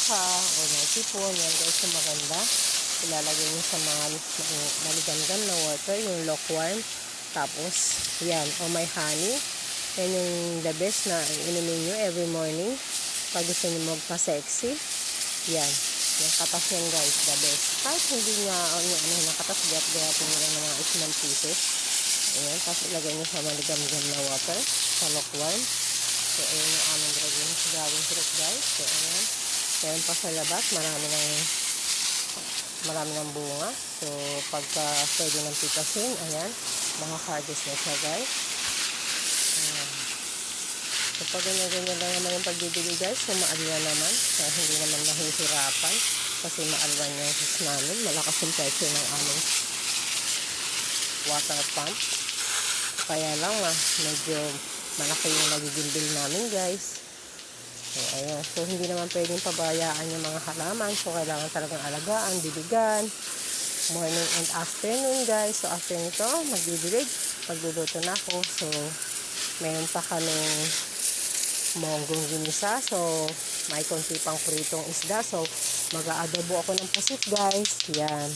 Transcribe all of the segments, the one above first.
baka o mga tipon. Yan guys, yung maganda. Ilalagay nyo sa mga maligamgam na water, yung lockworm. Tapos, yan, o may honey. Yan yung the best na inumin nyo every morning. Pag gusto nyo magpa-sexy. Yan. Yung katas yan guys, the best. Kahit hindi nga, nakatas, gayatin nyo lang ng mga small pieces. Ayan, tapos ilagay nyo sa maligamgam na water, sa lockworm. So, ayan yung aming dragon fruit guys. So, ayan. Ayan pa sa labas, marami ng bunga. So, pagka pwede ng pitasin, ayan, makakargis na siya guys. Ayan. So, pag ganyan-ganyan lang naman yung pagbibili guys, so maalwan naman. So, hindi naman mahihirapan kasi maalwan yung his namin. Malakas yung pressure ng aming water pump. Kaya lang medyo malaki yung nagiging bill namin guys. So, ayan. So, hindi naman pwedeng pabayaan yung mga halaman. So, kailangan talagang alagaan, diligan. Morning and afternoon guys. So, after nito, magdidilig. Magluluto na ako. So, mayroon pa kaming monggong ginisa. So, may konti pang pritong isda. So, mag-aadobo ako ng pusit guys. Yan.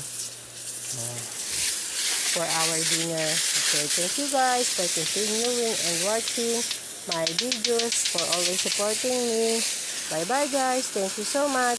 For our dinner. Okay, thank you guys for continuing and watching my videos, for always supporting me. Bye bye guys. Thank you so much.